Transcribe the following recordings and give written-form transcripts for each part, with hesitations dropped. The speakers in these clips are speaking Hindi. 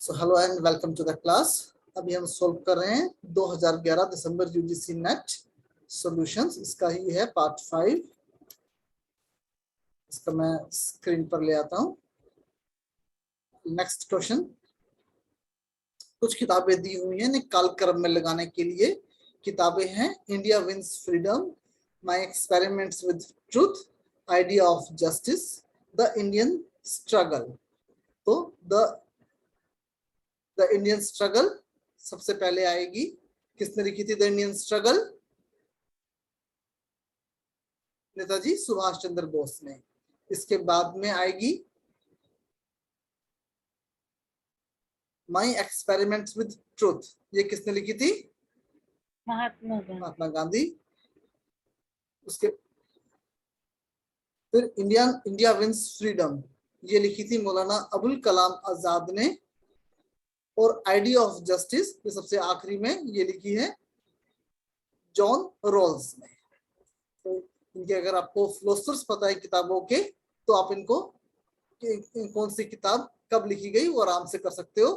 So hello and welcome to the class. अभी हम सोल्व कर रहे हैं 2011 दिसंबर यूजीसी नेट सॉल्यूशंस। इसका ही है पार्ट 5। इसका मैं स्क्रीन पर ले आता हूं। Next question. कुछ किताबें दी हुई हैं कालक्रम में लगाने के लिए। किताबें हैं India wins freedom, my experiments with truth, idea of justice, the Indian struggle. तो द इंडियन स्ट्रगल सबसे पहले आएगी। किसने लिखी थी the Indian struggle? Netaji Subhash Chandra Bose ने। इसके बाद में आएगी माई एक्सपेरिमेंट्स विद ट्रूथ। ये किसने लिखी थी? महात्मा गांधी। उसके फिर इंडिया विंस फ्रीडम, ये लिखी थी मौलाना अबुल कलाम आजाद ने। और आइडिया ऑफ जस्टिस ये सबसे आखिरी में ये लिखी है जॉन रॉल्स ने। तो इनके अगर आपको फ्लोस्टर्स पता है किताबों के तो आप इनको कौन सी किताब कब लिखी गई वो आराम से कर सकते हो,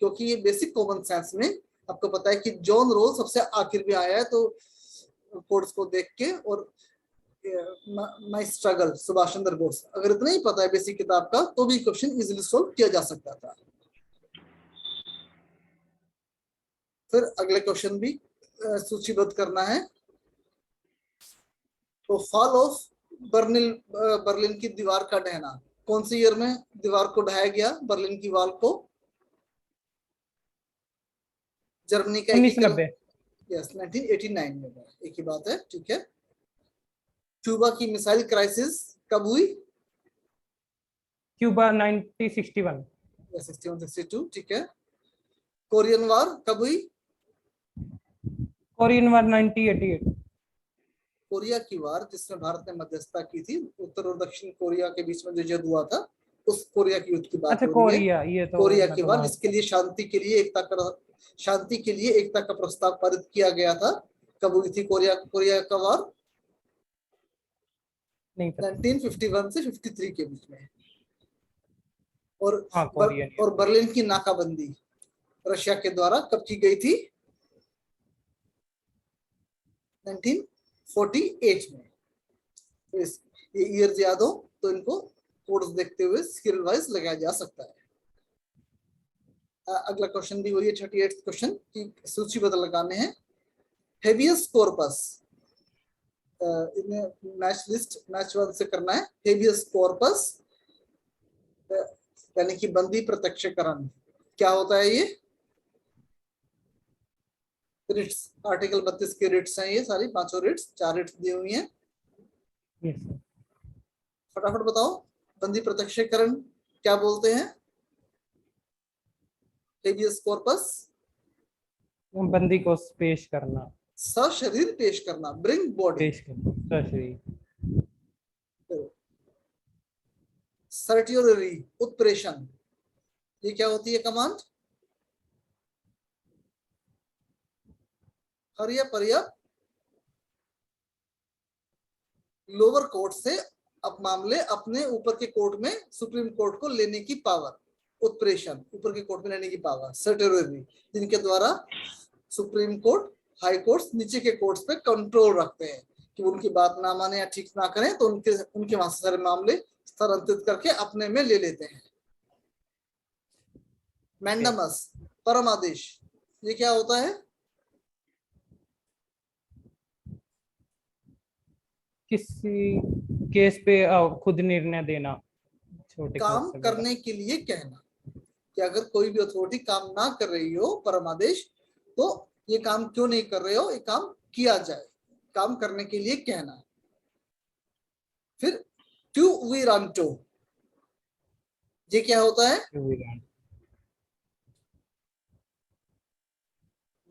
क्योंकि ये बेसिक कॉमन सेंस में आपको पता है कि जॉन रोल सबसे आखिर में आया है। तो कोड्स को देख के और माय स्ट्रगल सुभाष चंद्र बोस, अगर इतना ही पता है बेसिक किताब का तो भी क्वेश्चन इजीली सॉल्व किया जा सकता था। फिर अगले क्वेश्चन भी सूचीबद्ध करना है। तो फॉल ऑफ बर्लिन की दीवार का ढहना कौन सी ईयर में दीवार को ढहाया गया? बर्लिन की वॉल को जर्मनी का 1990। यस 1989 में। एक ही बात है, ठीक है। क्यूबा की मिसाइल क्राइसिस कब हुई? क्यूबा 1961। 61-62, ठीक है। कोरियन वॉर कब हुई? कोरियन वार 1988। कोरिया की वार जिसमें भारत ने मध्यस्थता की थी, उत्तर और दक्षिण कोरिया के बीच में जो युद्ध हुआ था उस कोरिया की युद्ध की बात अच्छा, हो रही कोरिया, है। ये तो कोरिया की मतलब वार जिसके लिए शांति के लिए एकता का प्रस्ताव पारित किया गया था। कब हुई थी कोरिया का वार? नहीं पता। 1951 से 53 के बीच में। और हाँ, और बर्लिन की नाकाबंदी रशिया के द्वारा कब की गई थी? 1948 में। तो ये ईयर्स याद हो तो इनको कोड्स देखते हुए स्किल वाइज लगाया जा सकता है। अगला क्वेश्चन भी वही है 38th क्वेश्चन की सूचीबद्ध लगाने हैं। हेबियस कॉर्पस, इन्हें मैच 1 से करना है। हेबियस कॉर्पस यानी कि बंदी प्रत्यक्षीकरण क्या होता है? ये रिट्स, आर्टिकल 32 के रिट्स हैं। ये सारी पांचों रिट्स, 4 रिट्स दी हुई हैं। फटाफट बताओ बंदी प्रत्यक्षीकरण क्या बोलते हैं? हेबियस कॉर्पस बंदी को पेश करना, सशरीर पेश करना, ब्रिंग बॉडी। पेश करना, सशरीर। सर्टियोररी उत्प्रेषण, ये क्या होती है कमांड? पर्याप्त लोअर कोर्ट से अब मामले अपने ऊपर के कोर्ट में सुप्रीम कोर्ट को लेने की पावर, उत्प्रेषण ऊपर के कोर्ट में लेने की पावर सर्टियोररी, जिनके द्वारा सुप्रीम कोर्ट, हाई कोर्ट नीचे के कोर्ट्स पे कंट्रोल रखते हैं कि उनकी बात ना माने या ठीक ना करें तो उनके वहां से सारे मामले स्थानांतरित करके अपने में ले लेते हैं। मैंडमस परम आदेश, ये क्या होता है? किसी केस पे खुद निर्णय देना, छोटे काम करने के लिए कहना कि अगर कोई भी अथॉरिटी काम ना कर रही हो परमादेश, तो ये काम क्यों नहीं कर रहे हो, ये काम किया जाए, काम करने के लिए कहना। फिर क्यू वीरांटो, ये क्या होता है?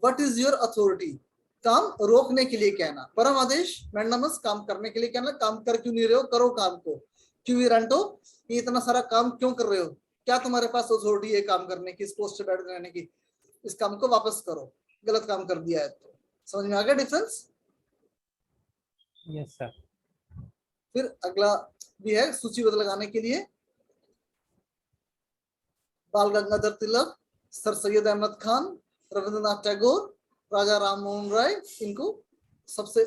व्हाट इज योर अथॉरिटी, काम रोकने के लिए कहना। परम आदेश मैंडमस काम करने के लिए कहना, काम कर क्यों नहीं रहे हो, करो काम को। क्यू वीरांटो, ये इतना सारा काम क्यों कर रहे हो, क्या तुम्हारे पास अथॉरिटी है काम करने की, इस पोस्ट पे बैठ रहने की, इस काम को वापस करो, गलत काम कर दिया है। तो समझ में आ गया डिफरेंस? Yes sir. फिर अगला भी है सूचीबद्ध लगाने के लिए। बाल गंगाधर तिलक, सर सैयद अहमद खान, रविंद्रनाथ टैगोर, राजा राम मोहन राय, इनको सबसे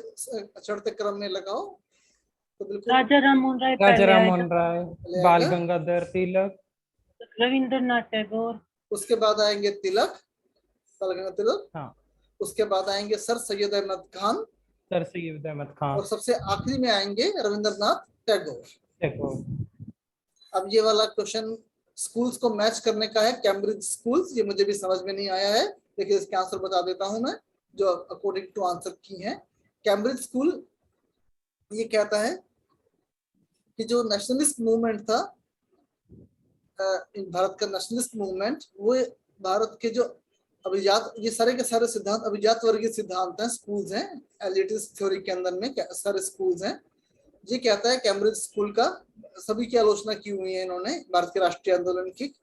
चढ़ते क्रम में लगाओ तो बिल्कुल राजा राम मोहन राय राजा पहले राम आएगा, मोहन राय, पहले बाल आएगा। गंगाधर तिलक, रविंद्रनाथ टैगोर, उसके बाद आएंगे तिलक, बाल गंगाधर तिलक। हाँ, उसके बाद आएंगे सर सैयद अहमद खान, सर सैयद अहमद खान, और सबसे आखिरी में आएंगे रविंद्रनाथ टैगोर। टैगोर। अब ये वाला क्वेश्चन स्कूल्स को मैच करने का है, कैम्ब्रिज स्कूल्स, ये मुझे भी समझ में नहीं आया है, लेकिन इसके आंसर बता देता हूं मैं जो अकॉर्डिंग टू आंसर की है। कैम्ब्रिज स्कूल ये कहता है कि जो नेशनलिस्ट मूवमेंट था, भारत का नेशनलिस्ट मूवमेंट, वो भारत के जो अभिजात, ये सारे के सारे सिद्धांत अभिजात वर्गीय सिद्धांत हैं, स्कूल्स हैं, एलिटिस्ट थ्योरी के अंदर में सारे स्कूल्स हैं। ये कहता है कैम्ब्रिज स्कूल का, सभी की आलोचना की हुई है इन्होंने भारत के राष्ट्रीय आंदोलन की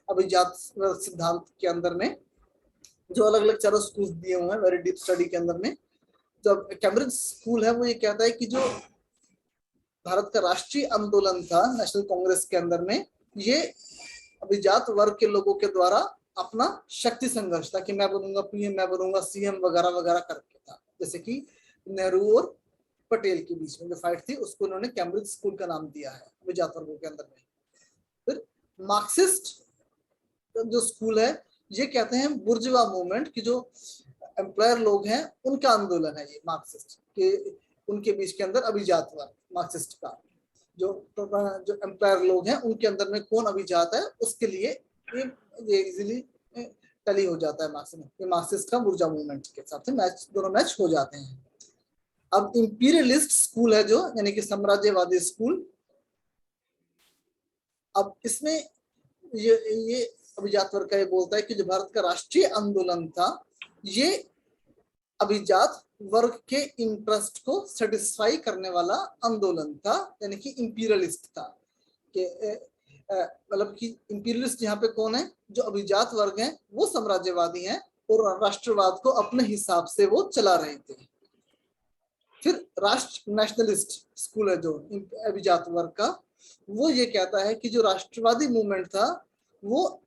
अभिजात सिद्धांत के अंदर में, जो अलग अलग चारों स्कूल दिए हुए हैं वेरी डीप स्टडी के अंदर में। जो कैम्ब्रिज स्कूल है वो ये कहता है कि जो भारत का राष्ट्रीय आंदोलन था नेशनल कांग्रेस के अंदर में, ये अभिजात वर्ग के लोगों के द्वारा अपना शक्ति संघर्ष था कि मैं बनूंगा पीएम, मैं बनूंगा सीएम वगैरह वगैरह करके था। जैसे कि नेहरू और पटेल के बीच में जो फाइट थी उसको उन्होंने कैम्ब्रिज स्कूल का नाम दिया है अभिजात वर्गों के अंदर में। फिर मार्क्सिस्ट जो स्कूल है ये कहते हैं बुर्जुआ मूवमेंट की जो एम्प्लॉयर लोग हैं उनका आंदोलन है ये मार्क्सिस्ट के, उनके बीच के अंदर अभिजात वर्ग मार्क्सिस्ट का जो एम्प्लॉयर लोग हैं उनके अंदर में कौन अभिजात है उसके लिए ये इजीली टली हो जाता है मार्क्सिस्ट का बुर्जुआ मूवमेंट के साथ से मैच, दोनों मैच हो जाते हैं। अब इंपीरियलिस्ट स्कूल है जो यानी कि साम्राज्यवादी स्कूल, अब इसमें ये अभिजात वर्ग का ये बोलता है कि जो भारत का राष्ट्रीय आंदोलन था ये अभिजात वर्ग के इंटरेस्ट को सेटिस्फाई करने वाला आंदोलन था, यानी कि इंपीरियलिस्ट था कि मतलब कि इंपीरियलिस्ट यहाँ पे कौन है, जो अभिजात वर्ग हैं वो साम्राज्यवादी हैं और राष्ट्रवाद को अपने हिसाब से वो चला रहे थे। फिर राष्ट्र नेशनलिस्ट स्कूल है जो अभिजात वर्ग का, वो ये कहता है कि जो राष्ट्रवादी मूवमेंट था वो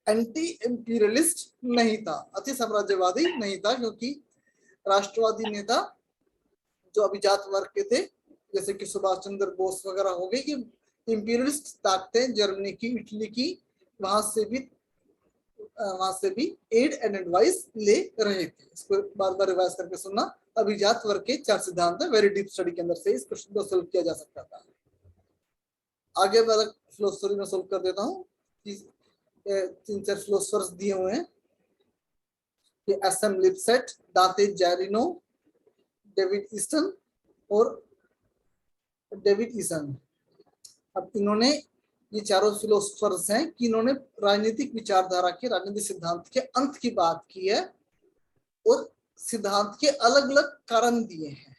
एंटी इंपीरियलिस्ट नहीं था, अति साम्राज्यवादी नहीं था, क्योंकि राष्ट्रवादी नेता जो अभिजात वर्ग के थे जैसे कि सुभाष चंद्र बोस वगैरह हो गए कि इंपीरियलिस्ट ताकतें जर्मनी की, इटली की, वहां से भी एड एंड एडवाइस ले रहे थे। इसको बार बार रिवाइज करके सुनना। अभिजात वर्ग के 4 सिद्धांत है, वेरी डीप स्टडी के अंदर से इस क्वेश्चन को सोल्व किया जा सकता था। आगे मैं फिलोसफी में सोल्व कर देता हूँ। 3-4 फिलोसफर्स दिए हुए हैं कि एसएम लिपसेट, दांते जैरिनो, डेविड ईस्टन और डेविड ईसन। अब इन्होंने ये चारों फिलोसफर्स हैं कि इन्होंने राजनीतिक विचारधारा के राजनीतिक सिद्धांत के अंत की बात की है और सिद्धांत के अलग अलग कारण दिए हैं।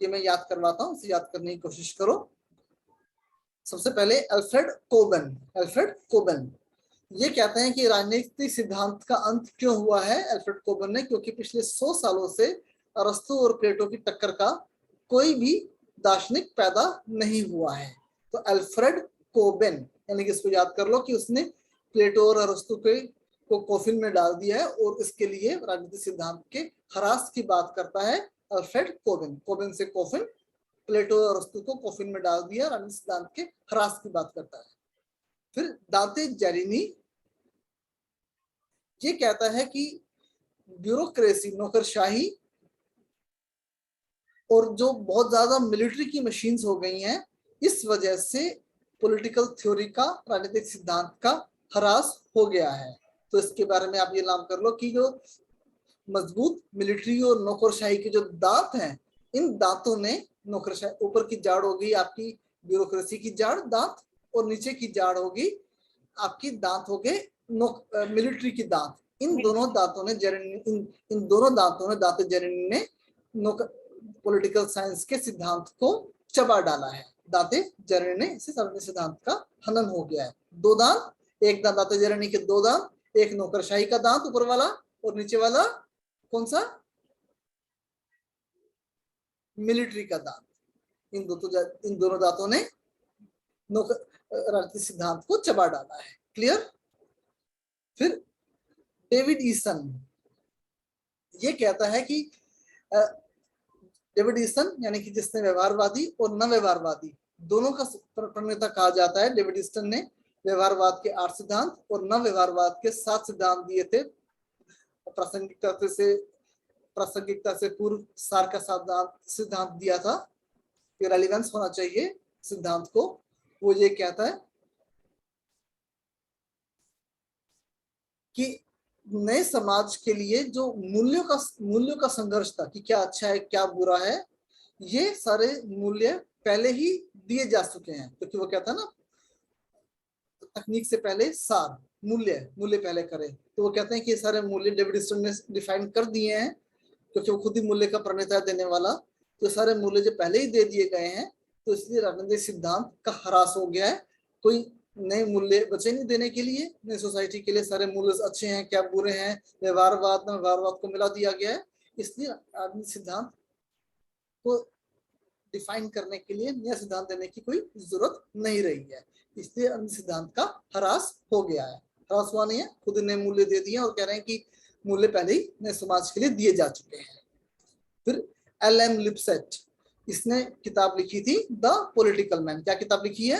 ये मैं याद करवाता हूँ, इसे याद करने की कोशिश करो। सबसे पहले अल्फ्रेड कोबेन ये कहते हैं कि राजनीतिक सिद्धांत का अंत क्यों हुआ है अल्फ्रेड कोबेन ने, क्योंकि पिछले 100 सालों से अरस्तु और प्लेटो की टक्कर का कोई भी दार्शनिक पैदा नहीं हुआ है। तो अल्फ्रेड कोबेन यानी कि इसको याद कर लो कि उसने प्लेटो और अरस्तु को कॉफिन में डाल दिया है और इसके लिए राजनीतिक सिद्धांत के ह्रास की बात करता है अल्फ्रेड कोबेन से कॉफिन, प्लेटो और अरस्तु को कॉफिन में डाल दिया, राजनीतिक सिद्धांत के ह्रास की बात करता है। फिर दांते जैरिनी ये कहता है कि ब्यूरोक्रेसी, नौकरशाही और जो बहुत ज्यादा मिलिट्री की मशीन्स हो गई हैं, इस वजह से पॉलिटिकल थ्योरी का, राजनीतिक सिद्धांत का ह्रास हो गया है। तो इसके बारे में आप ये नाम कर लो कि जो मजबूत मिलिट्री और नौकरशाही के जो दांत हैं, इन दांतों ने नौकरशाही, ऊपर की जाड़ होगी आपकी ब्यूरोक्रेसी की जाड़ दांत और नीचे की जाड़ होगी आपकी दांत हो गए मिलिट्री की दांत। इन दोनों दांतों ने दांते जैरिनी ने पॉलिटिकल साइंस के सिद्धांत को चबा डाला है। दांते जैरिनी ने इसे सिद्धांत का हनन हो गया है। 2 दांत, एक दांत दांते जैरिनी के 2 दांत, एक नौकरशाही का दांत ऊपर वाला और नीचे वाला कौन सा, मिलिट्री का दांत। इन दोनों दांतों ने राजनीतिक सिद्धांत को चबा डाला है। क्लियर। फिर डेविड ईसन ये कहता है कि डेविड ईसन यानी कि जिसने व्यवहारवादी और न व्यवहारवादी दोनों का प्रणेता कहा जाता है। डेविड ईसन ने व्यवहारवाद के 8 सिद्धांत और न व्यवहारवाद के 7 सिद्धांत दिए थे। प्रासंगिकता से पूर्व सार का सिद्धांत दिया था कि रेलिवेंस होना चाहिए सिद्धांत को। वो ये कहता है कि नए समाज के लिए जो मूल्यों का संघर्ष था कि क्या अच्छा है क्या बुरा है, ये सारे मूल्य पहले ही दिए जा चुके हैं। क्योंकि वो कहता है ना, तकनीक से पहले सार मूल्य पहले करें। तो वो कहते हैं कि ये सारे मूल्य डेविड ईसन ने डिफाइन कर दिए हैं, क्योंकि वो खुद ही मूल्य का प्रणेता देने वाला। तो सारे मूल्य जो पहले ही दे दिए गए हैं, तो इसलिए राजनीतिक सिद्धांत का ह्रास हो गया है। कोई नए मूल्य बचे नहीं देने के लिए। नई सोसाइटी के लिए सारे मूल्य अच्छे हैं क्या बुरे हैं, व्यवहारवाद में व्यवहारवाद को मिला दिया गया है। इसलिए राजनीतिक सिद्धांत को डिफाइन करने के लिए नया सिद्धांत देने की कोई जरूरत नहीं रही है। इसलिए राजनीतिक सिद्धांत का ह्रास हो गया है। ह्रास हुआ नहीं है, खुद नए मूल्य दे दिए और कह रहे हैं कि मूल्य पहले ही नए समाज के लिए दिए जा चुके हैं। फिर एल.एम. लिपसेट, इसने किताब लिखी थी द पॉलिटिकल मैन। क्या किताब लिखी है?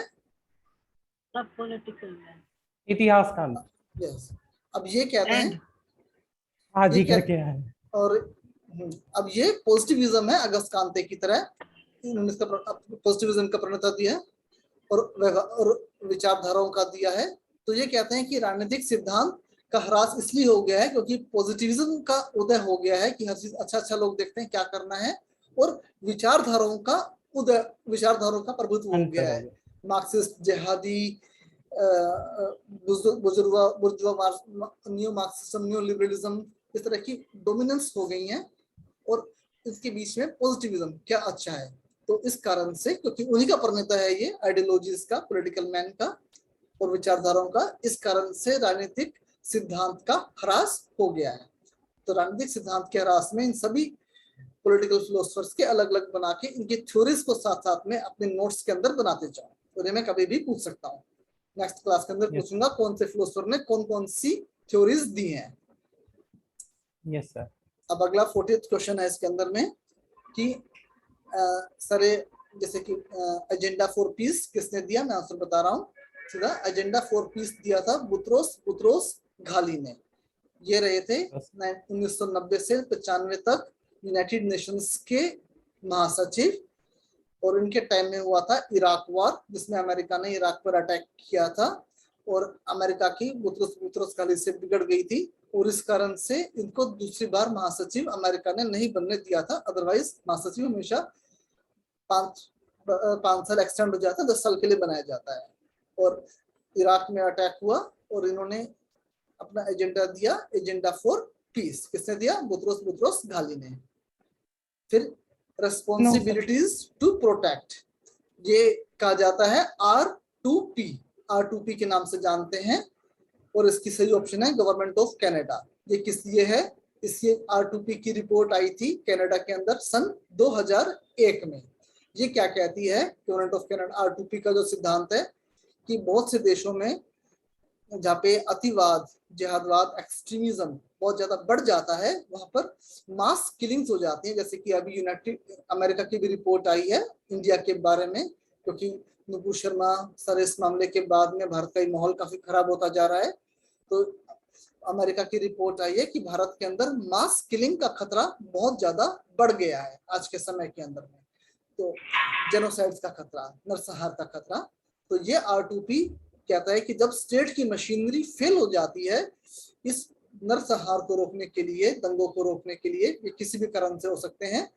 द पॉलिटिकल मैन, इतिहास कांड। यस। अब ये कहते हैं आज ही ये करके आए। और अब ये पॉजिटिविज्म है अगस्त कांते की तरह। इन्होंने इसका पॉजिटिविज्म का प्रणेता दिया और विचारधाराओं का दिया है। तो ये कहते हैं कि राजनीतिक सिद्धांत का ह्रास इसलिए हो गया है क्योंकि पॉजिटिविज्म का उदय हो गया है कि हर चीज अच्छा लोग देखते हैं क्या करना है, और विचारधाराओं का प्रभुत्व हो गया है। मार्क्सिस्ट, जिहादी, न्यू मार्क्सिज्म, न्यू लिबरलिज्म, इस तरह की डोमिनेंस हो गई हैं, और इसके बीच में पॉजिटिविज्म क्या अच्छा है। तो इस कारण से, क्योंकि उन्हीं का प्रणेता है ये आइडियोलॉजीज का, पॉलिटिकल मैन का और विचारधाराओं का, इस कारण से राजनीतिक सिद्धांत का ह्रास हो गया है। तो राजनीतिक सिद्धांत के ह्रास में इन सभी पॉलिटिकल फिलोसफर्स के अलग अलग बना के इनके थ्योरीज को साथ साथ में अपने नोट्स के अंदर बनाते जाओ। और ये मैं कभी भी पूछ सकता हूँ, नेक्स्ट क्लास के अंदर पूछूंगा कौन से फिलोसफर ने कौन कौन सी थ्योरीज दी हैं। Yes sir. अब अगला 40th क्वेश्चन है इसके अंदर में कि सरे जैसे कि एजेंडा फॉर पीस किसने दिया, मैं आंसर बता रहा हूँ सीधा। एजेंडा फॉर पीस दिया था बुत्रोस घाली ने। ये रहे थे 1990 से 95 तक यूनाइटेड नेशंस के महासचिव, और इनके टाइम में हुआ था इराक वॉर, जिसमें अमेरिका ने इराक पर अटैक किया था, और अमेरिका की बुत्रोस घाली से बिगड़ गई थी, और इस कारण से इनको दूसरी बार महासचिव अमेरिका ने नहीं बनने दिया था। अदरवाइज महासचिव हमेशा 5 साल एक्सटेंड हो जाता है, 10 साल के लिए बनाया जाता है। और इराक में अटैक हुआ और इन्होंने अपना एजेंडा दिया, एजेंडा फॉर पीस। किसने दिया? बुत्रोस घाली ने। फिर रेस्पॉन्सिबिलिटीज टू प्रोटेक्ट, ये कहा जाता है R2P। R2P के नाम से जानते हैं, और इसकी सही ऑप्शन है गवर्नमेंट ऑफ कनाडा। ये किस लिए है? इसलिए R2P की रिपोर्ट आई थी कनाडा के अंदर सन 2001 में। ये क्या कहती है गवर्नमेंट ऑफ कनाडा? R2P का जो सिद्धांत है कि बहुत से देशों में जहाँ पे अतिवाद, जिहादवाद, एक्सट्रीमिज्म बहुत ज्यादा बढ़ जाता है, वहां पर मास किलिंग्स हो जाती हैं। जैसे कि अभी अमेरिका की भी रिपोर्ट आई है इंडिया के बारे में, क्योंकि नुपुर शर्मा सर इस मामले के बाद में भारत का माहौल काफी खराब होता जा रहा है। तो अमेरिका की रिपोर्ट आई है कि भारत के अंदर मास किलिंग का खतरा बहुत ज्यादा बढ़ गया है आज के समय के अंदर में। तो जेनोसाइड्स का खतरा, नरसंहार का खतरा। तो ये R2P कहता है कि जब स्टेट की मशीनरी फेल हो जाती है इस नरसंहार को रोकने के लिए, दंगों को रोकने के लिए, ये किसी भी कारण से हो सकते हैं,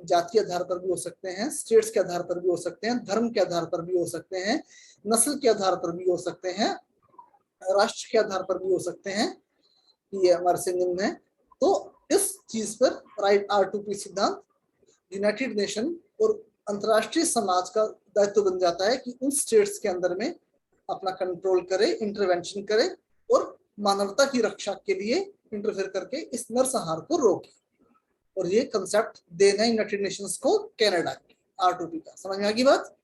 जातीय आधार पर भी हो सकते हैं, स्टेट्स के आधार पर भी हो सकते हैं, धर्म के आधार पर भी हो सकते हैं, नस्ल के आधार पर भी हो सकते हैं, राष्ट्र के आधार पर भी हो सकते हैं, ये हमारे से निम्न है। तो इस चीज पर राइट R2P सिद्धांत यूनाइटेड नेशन और अंतरराष्ट्रीय समाज का दायित्व बन जाता है कि उन स्टेट्स के अंदर में अपना कंट्रोल करे, इंटरवेंशन करे, और मानवता की रक्षा के लिए इंटरफेयर करके इस नरसंहार को रोके। और ये कंसेप्ट देना यूनाइटेड नेशंस को कनाडा की R2P का। समझ में आ गई बात?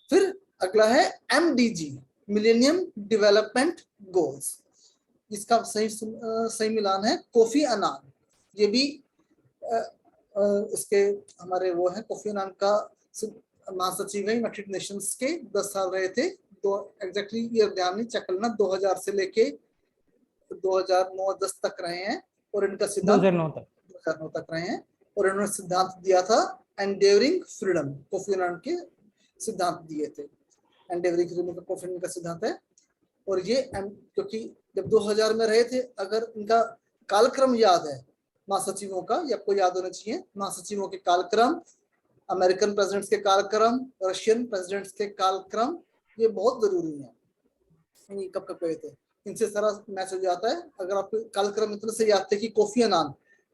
फिर अगला है MDG, मिलेनियम डेवलपमेंट गोल्स। इसका सही मिलान है कोफी अनान। ये भी इसके हमारे वो है, कोफी अनान का महासचिव है यूनाइटेड नेशंस के, 10 साल रहे थे। तो एग्जैक्टली ये ध्यान नहीं चेक करना, 2000 से लेके 2009-10 तक रहे हैं और इनका सिद्धांत 2009 तक रहे हैं। और इन्होंने सिद्धांत दिया था एंडेवरिंग फ्रीडम, कोफी अनान के सिद्धांत दिए थे। एंडेवरिंग फ्रीडम का कोफी अनान का सिद्धांत है। और ये क्योंकि जब 2000 में रहे थे, अगर इनका कालक्रम याद है महासचिवों का, या आपको याद होना चाहिए महासचिवों के कालक्रम, अमेरिकन प्रेसिडेंट्स के कालक्रम, रशियन प्रेसिडेंट्स के कालक्रम, ये बहुत जरूरी है। ये कब गए थे, इनसे सारा मैच हो जाता है। अगर आपको कालक्रम इतने से याद थे कि कोफी अनान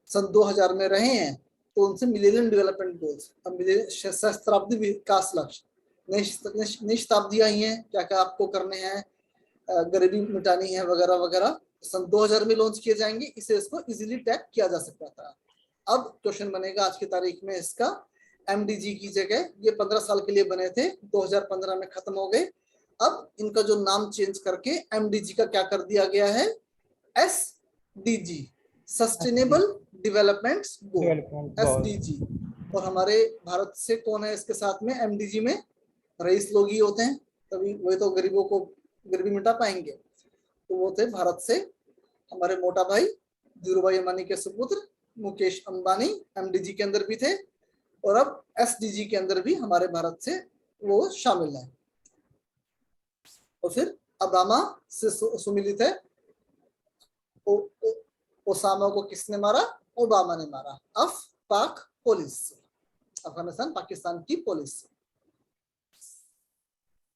सन 2000 में रहे हैं, तो उनसे मिलेनियम डेवलपमेंट गोल्स, अब सहस्त्राब्दी विकास लक्ष्य, नई शताब्दियां ही हैं, क्या क्या आपको करने हैं, गरीबी मिटानी है वगैरह वगैरह, सन 2000 में लॉन्च किए जाएंगे। इसे इसको इजीली टैग किया जा सकता था। अब क्वेश्चन बनेगा आज की तारीख में इसका, एमडीजी की जगह ये 15 साल के लिए बने थे, 2015 में खत्म हो गए। अब इनका जो नाम चेंज करके एमडीजी का क्या कर दिया गया है, SDG, sustainable development goal, SDG. और हमारे भारत से कौन है इसके साथ में एमडीजी में, रईस लोग ही होते हैं, तभी वही तो गरीबों को गरीबी मिटा पाएंगे। तो वो थे भारत से हमारे मोटा भाई धीरूभाई अंबानी के सुपुत्र मुकेश अंबानी, एमडीजी के अंदर भी थे, और अब एसडीजी के अंदर भी हमारे भारत से वो शामिल है। और फिर ओबामा से सुमिलित है। ओसामा को किसने मारा, ओबामा ने मारा, पाक पुलिस, अफगानिस्तान पाकिस्तान की पुलिस।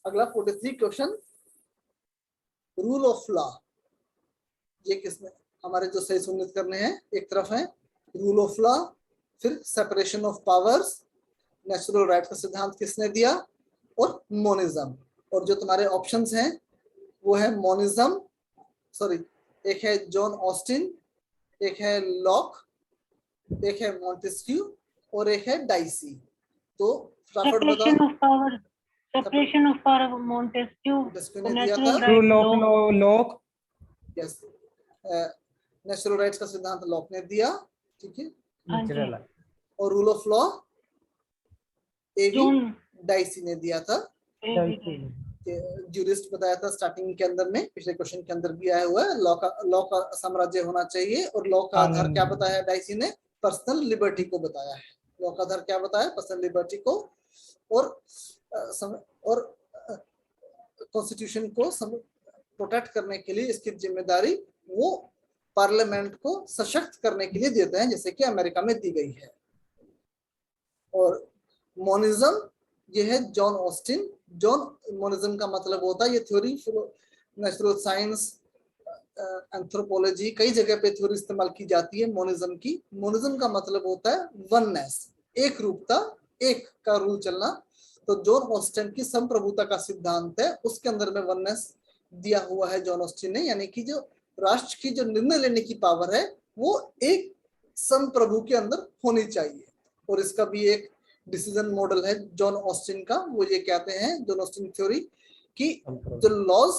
अगला 43 क्वेश्चन, रूल ऑफ लॉ, ये किसने हमारे जो सही सुनिश्चित करने हैं, एक तरफ है रूल ऑफ लॉ, फिर separation of powers, natural right का सिद्धांत किसने दिया, और मोनिज्म। और जो तुम्हारे ऑप्शंस हैं वो है मोनिज्म, सॉरी, एक है जॉन ऑस्टिन, एक है लॉक, एक है मॉन्टेस्क्यू, और एक है डाइसी। तो फटाफट बताओ। Separation of power Montesquieu, rule of lock, yes, natural rights का सिद्धांत लॉक ने दिया, ठीक है। नेचुरल, और रूल ऑफ लॉ डाइसी ने दिया था, ज्यूरिस्ट बताया था स्टार्टिंग के अंदर में, पिछले क्वेश्चन के अंदर भी आया हुआ है। लॉ का साम्राज्य होना चाहिए। और लॉ का आधार क्या बताया डाइसी ने, पर्सनल लिबर्टी को बताया है। लॉ का आधार क्या बताया, पर्सनल लिबर्टी को। और कॉन्स्टिट्यूशन को प्रोटेक्ट करने के लिए इसकी जिम्मेदारी वो पार्लियामेंट को सशक्त करने के लिए देते हैं, जैसे कि अमेरिका में दी गई है। और मोनिज्म ये है जॉन ऑस्टिन। जॉन मोनिज्म का मतलब होता है, ये थ्योरी नेचुरल साइंस, एंथ्रोपोलॉजी, कई जगह पे थ्योरी इस्तेमाल की जाती है मोनिज्म की। मोनिज्म का मतलब होता है वननेस, एक रूपता, एक का रूल चलना। तो जॉन ऑस्टिन की संप्रभुता का सिद्धांत है, उसके अंदर में वननेस दिया हुआ है जॉन ऑस्टिन ने, यानी कि जो राष्ट्र की जो निर्णय लेने की पावर है वो एक संप्रभु के अंदर होनी चाहिए। और इसका भी एक डिसीजन मॉडल है जॉन ऑस्टिन का। वो ये कहते हैं, जॉन ऑस्टिन थ्योरी, कि जो लॉज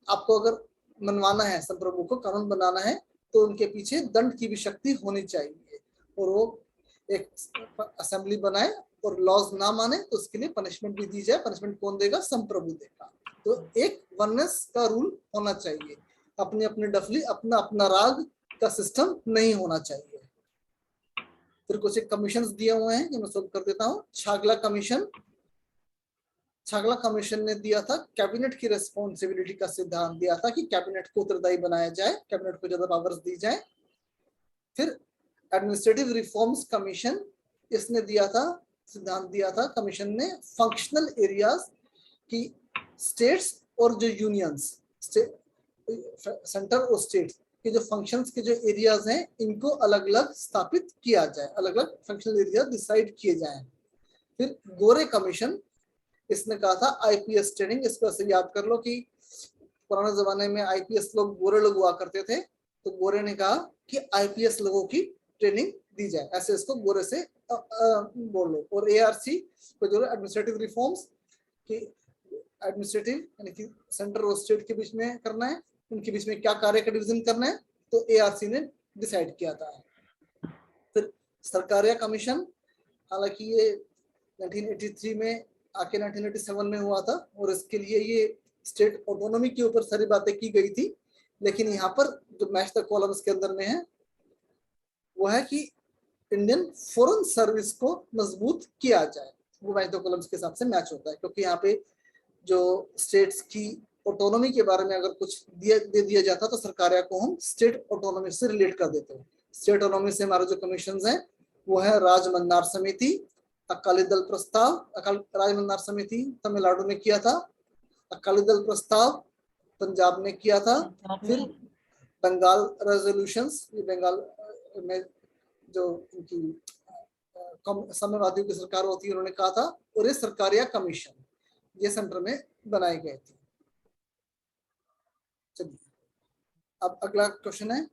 आपको अगर मनवाना है, संप्रभु को कानून बनाना है, तो उनके पीछे दंड की भी शक्ति होनी चाहिए। और वो एक असेंबली बनाए और लॉज ना माने तो उसके लिए पनिशमेंट भी दी जाए। पनिशमेंट कौन देगा, संप्रभु देगा। तो एक वननेस का रूल होना चाहिए, अपनी अपनी डफली, अपना अपना राग का सिस्टम नहीं होना चाहिए। फिर कुछ एक कमीशंस दिए हुए हैं जो मैं सोल्व कर देता हूँ। छागला कमीशन, छागला कमीशन ने दिया था कैबिनेट की रेस्पॉन्सिबिलिटी का सिद्धांत दिया था कि कैबिनेट को उत्तरदायी बनाया जाए, कैबिनेट को ज्यादा पावर्स दी जाए। फिर एडमिनिस्ट्रेटिव रिफॉर्म्स कमीशन, इसने दिया था, सिद्धांत दिया था कमीशन ने, फंक्शनल एरियाज की स्टेट्स और जो यूनियंस, सेंटर और स्टेट्स के जो फंक्शंस के जो एरियाज हैं, इनको अलग अलग स्थापित किया जाए, अलग अलग फंक्शनल एरिया डिसाइड किए जाएं। फिर गोरे कमीशन, इसने कहा था आईपीएस ट्रेनिंग, इस पर से याद कर लो कि पुराने जमाने में आईपीएस लोग गोरे लोग हुआ करते थे, तो गोरे ने कहा कि आईपीएस लोगों की ट्रेनिंग दी जाए, ऐसे इसको गोरे से बोल लो। और एआरसी को जो एडमिनिस्ट्रेटिव रिफॉर्म्स की, एडमिनिस्ट्रेटिव यानी कि सेंटर और स्टेट के बीच में करना है, इनके बीच में क्या कार्य का डिवीजन करना है, तो एआरसी ने डिसाइड किया था। फिर सरकारिया कमीशन, हालांकि ये 1983 में आके 1987 में हुआ था और इसके लिए ये स्टेट ऑटोनॉमी के ऊपर सारी बातें की गई थी, लेकिन यहाँ पर जो मैच द कॉलम्स के अंदर में है वो है कि इंडियन फॉरेन सर्विस को मजबूत किया जाए, वो मैच द कॉलम्स के हिसाब से मैच होता है, क्योंकि यहाँ पे जो स्टेट्स की ऑटोनॉमी के बारे में अगर कुछ दे दिया जाता तो सरकारिया को हम स्टेट ऑटोनॉमी से रिलेट कर देते हैं। स्टेट ऑटोनॉमी से हमारे जो कमीशन हैं वो है राजमन्नार समिति, अकाली दल प्रस्ताव, राजमन्नार समिति तमिलनाडु ने किया था, अकाली दल प्रस्ताव पंजाब ने किया था, फिर बंगाल रेजोल्यूशंस, ये बंगाल में जो इनकी साम्यवादियों की सरकार होती है उन्होंने कहा था, और ये सरकारिया कमीशन ये सेंटर में बनाए गए थे। चलिए अब अगला क्वेश्चन है,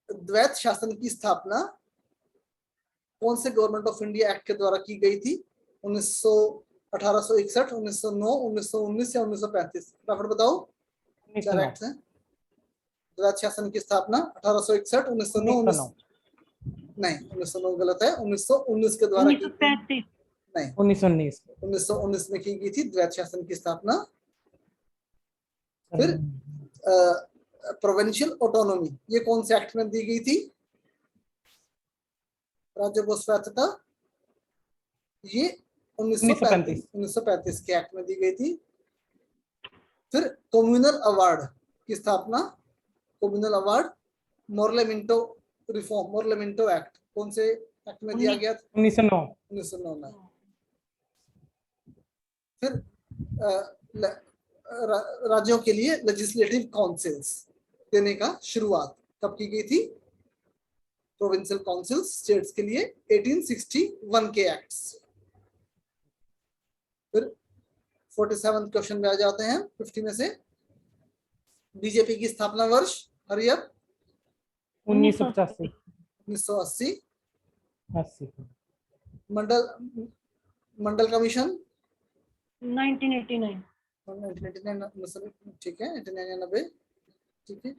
द्वैत शासन की स्थापना कौन से गवर्नमेंट ऑफ इंडिया एक्ट के द्वारा की गई थी? 1861, 1909, 1919 या 1935? फटाफट बताओ, चार एक्ट हैं। द्वैत शासन की स्थापना 1861, 1909, नहीं 1909 गलत है, 1919 के द्वारा की, नहीं 1919 में की गई थी द्वैत शासन की स्थापना। फिर प्रोविंशियल ऑटोनॉमी ये कौन से एक्ट में दी गई थी? राज्य को स्वायत्तता, ये 1935 के एक्ट में दी गई थी। फिर कम्युनल अवार्ड की स्थापना, कम्युनल अवार्ड मोरलेमिंटो रिफॉर्म, मोरलेमिंटो एक्ट कौन से एक्ट में दिया गया? 1909 में। फिर राज्यों के लिए लेजिस्लेटिव काउंसिल्स देने का शुरुआत कब की गई थी? प्रोविंशियल काउंसिल्स स्टेट्स के लिए 1861 के एक्ट्स। फिर 47 क्वेश्चन में आ जाते हैं 50 में से। बीजेपी की स्थापना वर्ष, हरी अप? 1985, 1980। 80, मंडल कमीशन 1989, 1989, ठीक है, 1990, ठीक है।